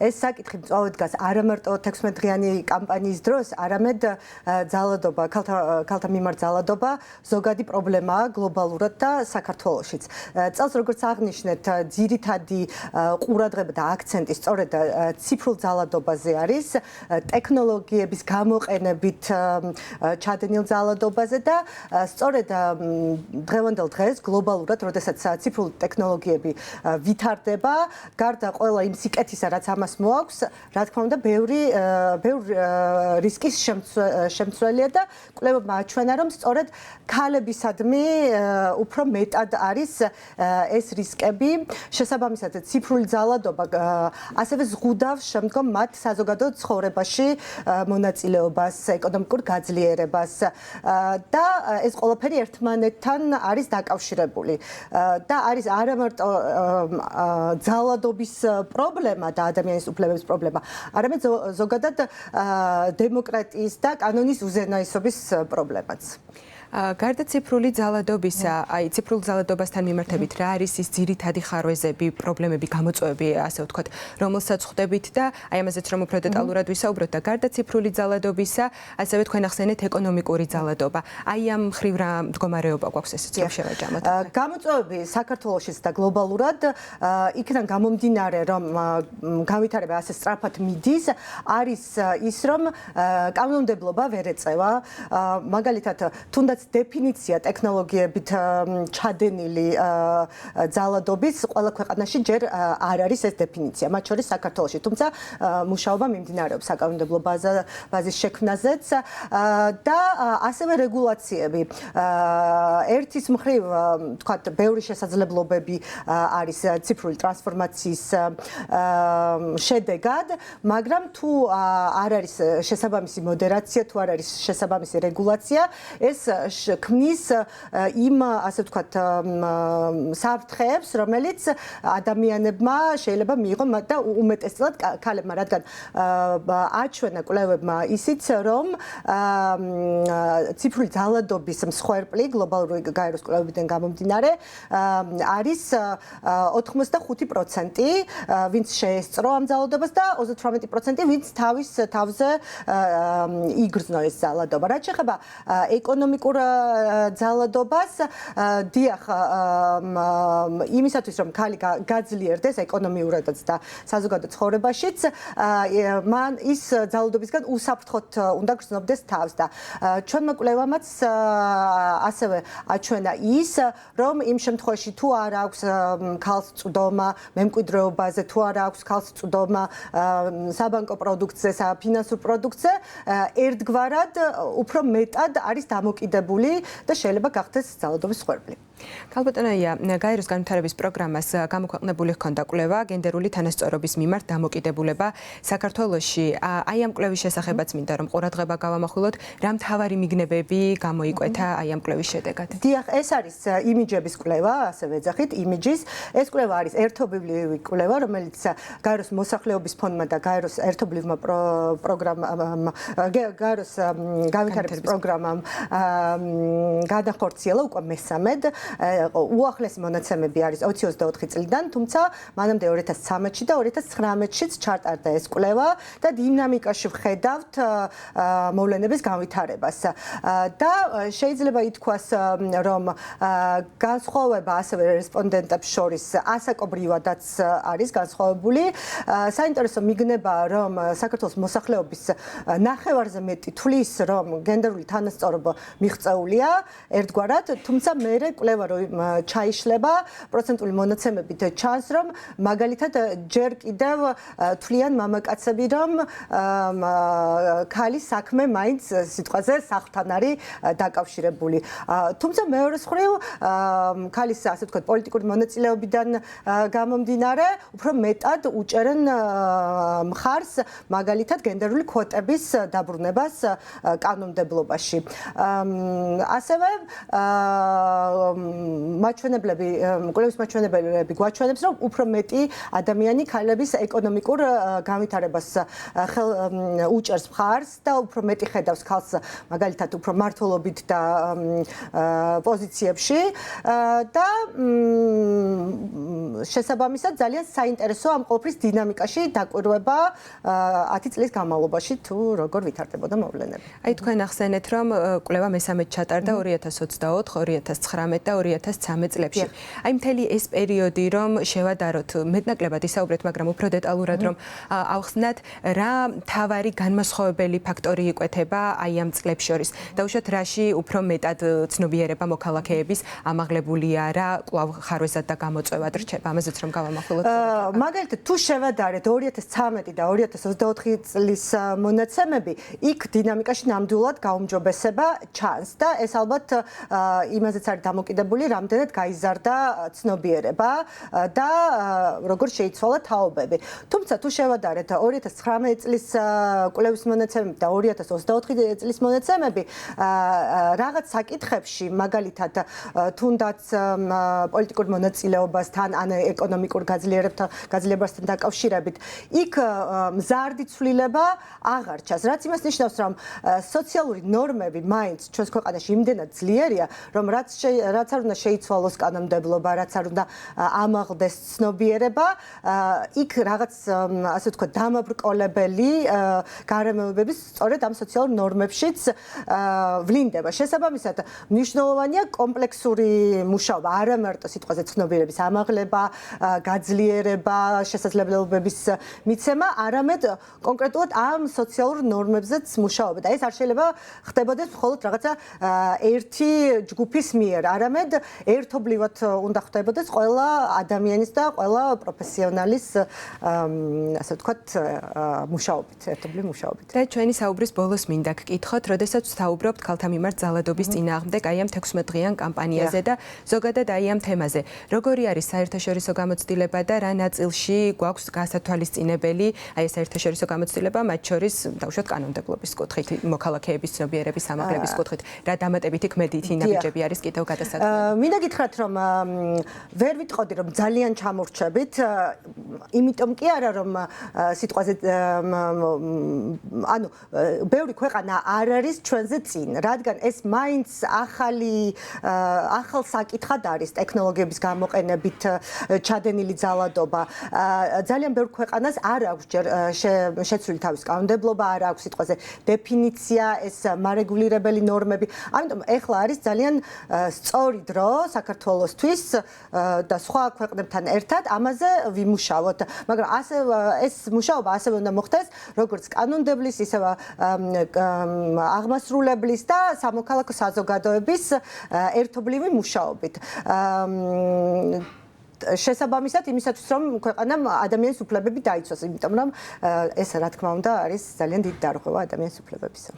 ეს საკითხი მწვავედ დგას არა მარტო 16 დღიანი კამპანიის დროს, არამედ ძალადობა, ქალთა მიმართ ძალადობა ზოგადი პრობლემაა გლობალურად და საქართველოშიც. წელს როგორც აღნიშნეთ, ძირითადი ყურადღება და აქცენტი სწორედ ციფრულ ძალადობაზე არის, ტექნოლოგიების გამოყენებით ჩადენილ ძალადობაზე და სწორედ დღევანდელ დღეს გლობალურად, როდესაც ციფრული ტექნოლოგიები ვითარდება, გარდა ყველა იმ სიკეთისა, რაც ამას მოაქვს, რა თქმა უნდა, ბევრი რისკის შემცველია და კვლევებმა აჩვენა, რომ სწორედ ქალებისადმი უფრო მეტად არის ეს რისკები. შესაბამისად, ციფრული ძალადობა ასევე ზღუდავს შემდგომ მათ საზოგადო ცხოვრებაში მონაწილეობას, ეკონომიკურ გაძლიერებას და ეს ყველაფერი ერთმანეთთან არის დაკავშირებული. და არის არა მარტო ძალადობის პრობლემა და ადამიანის უფლებების პრობლემა, არამედ ზოგადად დემოკრატიის და კანონის უზენაესობის პრობლემაც. გარდა ციფრული ძალადობისა, ციფრულ ძალადობასთან მიმართებით რა არის ის ძირითადი ხარვეზები, პრობლემები, გამოწვევები, ასე ვთქვათ, რომელსაც ხვდებით და ამაზეც რომ უფრო დეტალურად ვისაუბროთ და გარდა ციფრული ძალადობისა, ასევე თქვენ ახსენეთ ეკონომიკური ძალადობა. ამ მხრივ რა მდგომარეობა გვაქვს ესეც რომ შევაჯამოთ. გამოწვევები საქართველოშიც და გლობალურად იქიდან გამომდინარე, რომ განვითარება ასე სწრაფად მიდის, არის ის, რომ კანონმდებლობა ვერ ეწევა. მაგალითად, თუნდაც დეფინიცია ტექნოლოგიებით ჩადენილი ძალადობის ყველა ქვეყანაში ჯერ არ არის ეს დეფინიცია, მათ შორის საქართველოში. თუმცა მუშაობა მიმდინარეობს საკანონმდებლო ბაზის შექმნაზეც და ასევე რეგულაციები. ერთის მხრივ, თქვათ, ბევრი შესაძლებლობები არის ციფრული ტრანსფორმაციის შედეგად, მაგრამ თუ არ არის შესაბამისი მოდერაცია, თუ არ არის შესაბამისი რეგულაცია, ეს ქმნის იმ, ასე ვთქვათ, საფრთხეებს, რომელიც ადამიანებმა შეიძლება მიიღონ და უმეტესწილად ქალებმა, რადგან აჩვენა კვლევებმა ისიც, რომ ციფრული ძალადობის მსხვერპლი გლობალური გაეროს კვლევებიდან გამომდინარე არის 85%, ვინც შეესწრო ამ ძალადობას და 38%, ვინც თავის თავზე იგრძნო ეს ძალადობა. რაც შეეხება ეკონომიკურ ძალადობას, დიახ, იმისათვის, რომ ქალი გაძლიერდეს ეკონომიურადაც და საზოგადო ცხოვრებაშიც, მან ის ძალადობისგან უსაფრთხოდ უნდა გრძნობდეს თავს და ჩვენმა კვლევამაც ასევე აჩვენა ის, რომ იმ შემთხვევაში თუ არ აქვს ქალს წვდომა მემკვიდრეობაზე, თუ არ აქვს ქალს წვდომა საბანკო პროდუქტზე, საფინანსურ პროდუქტზე, ერთგვარად უფრო მეტად არის დამოკიდებული და შეიძლება გახდეს ძალადობის მსხვერპლი. ქალბატონია, გაეროს განვითარების პროგრამას გამოქვეყნებული ჰქონდა კვლევა გენდერული თანასწორობის მიმართ დამოკიდებულება საქართველოში. ამ კვლევის შესახებაც მინდა რომ ყურადღება გავამახვილოთ, რა მთავარი მიგნებები გამოიკვეთა ამ კვლევის შედეგად. დიახ, ეს არის იმიჯების კვლევა, ასე ვეძახით, იმიჯის. ეს კვლევა არის ერთობლივი კვლევა, რომელიც გაეროს მოსახლეობის ფონდმა და გაეროს ერთობლივმა პროგრამამ, გაეროს განვითარების პროგრამამ გადახორციელა უკვე მესამედ. უახლესი მონაცემები არის 2024 წლიდან, თუმცა მანამდე 2013-ში და 2019-შიც ჩატარდა ეს კვლევა და დინამიკაში ვხედავთ მოვლენების განვითარებას. და შეიძლება ითქვას, რომ განსხვავება ასევე რესპონდენტებს შორის ასაკობრივადაც არის განსხვავებული. საინტერესო მიგნება, რომ საქართველოს მოსახლეობის ნახევარზე მეტი თვლის, რომ გენდერული თანასწორობა მიღწეულია ერთგვარად, თუმცა მერე კვლევა რომ ჩაიშლება პროცენტული მონაცემებით ჩანს, რომ მაგალითად ჯერ კიდევ თვლიან მამაკაცები, რომ ქალის საქმე მაინც სიტყვაზე სახლთან არის დაკავშირებული. თუმცა მეორე მხრივ ქალის, ასე ვთქვათ, პოლიტიკური მონაწილეობიდან გამომდინარე, უფრო მეტად უჭერენ მხარს მაგალითად გენდერული კვოტების დაბრუნებას კანონმდებლობაში. ასევე მაჩვენებლები, კვლევის მაჩვენებლები გვაჩვენებს, რომ უფრო მეტი ადამიანი ქალების ეკონომიკურ განვითარებას უჭერს მხარს და უფრო მეტი ხედავს ქალს მაგალითად უფრო მმართველობით და პოზიციებში და შესაბამისად ძალიან საინტერესოა ამ ყოველფრის დინამიკაში დაკვირვება 10 წლის განმავლობაში თუ როგორ ვითარდებოდა მოვლენები. აი თქვენ ახსენეთ, რომ კვლევა მესამედ ჩატარდა 2024, 2019 და 2013 წლებში. აი მთელი ეს პერიოდი რომ შევადაროთ, მეტნაკლებად ისაუბრეთ, მაგრამ უფრო დეტალურად რომ ავხსნათ, რა მთავარი განმასხვავებელი ფაქტორი იკვეთება აი ამ წლებს შორის. დაუშვათ რაში უფრო მეტად ცნობიერება მოქალაქეების ამაღლებულია, რა კვლავ ხარვეზად და გამოწვევად რჩება, ამაზეც რომ გავამახვილოთ. მაგალითად თუ შევადარეთ 2013 და 2024 წლის მონაცემები, იქ დინამიკაში ნამდვილად გაუმჯობესება ჩანს და ეს ალბათ იმაზეც არის დამოკიდებული, რამდენად გაიზარდა ცნობიერება და როგორ შეიცვალა თაობები. თუმცა თუ შევადარეთ 2019 წლის კვლევის მონაცემები და 2024 წლის მონაცემები, რაღაც საკითხებში, მაგალითად თუნდაც პოლიტიკურ მონაწილეობასთან ან ეკონომიკურ გაძლიერებასთან დაკავშირებით, იქ მზარდი ცვლილება აღარ ჩანს. რაც იმას ნიშნავს, რომ სოციალური ნორმები მაინც ჩვენს ქვეყანაში იმდენად ძლიერია, რომ რაც არ უნდა შეიცვალოს კანონმდებლობა, რაც არ უნდა ამაღლდეს ცნობიერება, იქ რაღაც ასე ვთქვათ, დამაბრკოლებელი გარემოებების სწორედ ამ სოციალურ ნორმებშიც ვლინდება. შესაბამისად, მნიშვნელოვანია კომპლექსური მუშაობა, არა მარტო სიტყვაზე ცნობიერების ამაღლება, გაძლიერება, შესაძლებლობების მიცემა, არამედ კონკრეტულად ამ სოციალურ ნორმებზეც მუშაობა. და ეს არ შეიძლება ხდებოდეს მხოლოდ რაღაცა ერთი ჯგუფის მიერ, არამედ ერთობლივად უნდა ხდებოდეს ყველა ადამიანის და ყველა პროფესიონალის ასე ვთქვათ მუშაობით, ერთობლივ მუშაობით. და ჩვენი საუბრის ბოლოს მინდა გკითხოთ, როდესაც ვსაუბრობთ ქალთა მიმართ ძალადობის წინააღმდეგ აი ამ 16 დღიან კამპანიაზე და ზოგადად აი ამ თემაზე. როგორი არის საერთაშორისო გამოცდილება და რა ნაწილში გვაქვს გასათვალისწინებელი აი ეს საერთაშორისო გამოცდილება, მათ შორის დაუშვათ კანონმდებლობის კუთხით, მოქალაქეების ცნობიერების ამაღლების კუთხით, რა დამატებითი ქმედითი ნაბიჯები არის კიდევ გადასაწყვეტი. მინდა გითხრათ, რომ ვერ ვიტყოდი, რომ ძალიან ჩამორჩებით, იმიტომ კი არა, რომ სიტყვაზე ანუ ბევრი ქვეყანა არ არის ჩვენზე წინ, რადგან ეს მაინც ახალ საკითხად არის ტექნოლოგიების გამოყენებით ჩადენილი ძალადობა. ძალიან ბევრ ქვეყანას არ აქვს ჯერ შეცვლილი თავის კანონმდებლობა, არ აქვს სიტყვაზე დეფინიცია, ეს მარეგულირებელი ნორმები. ამიტომ ეხლა არის ძალიან სწორი დრო საქართველოსთვის და სხვა ქვეყნებთან ერთად ამაზე ვიმუშაოთ. მაგრამ ეს მუშაობა ასევე უნდა მოხდეს როგორც კანონმდებლის, ისევ აღმასრულებლის და სამოქალაქო საზოგადოების ერთობლივი მუშაობით. შესაბამისად იმისათვის, რომ ქვეყანამ ადამიანის უფლებები დაიცვას, იმიტომ რომ ეს რა თქმა უნდა არის ძალიან დიდი დარღვევა ადამიანის უფლებებისა.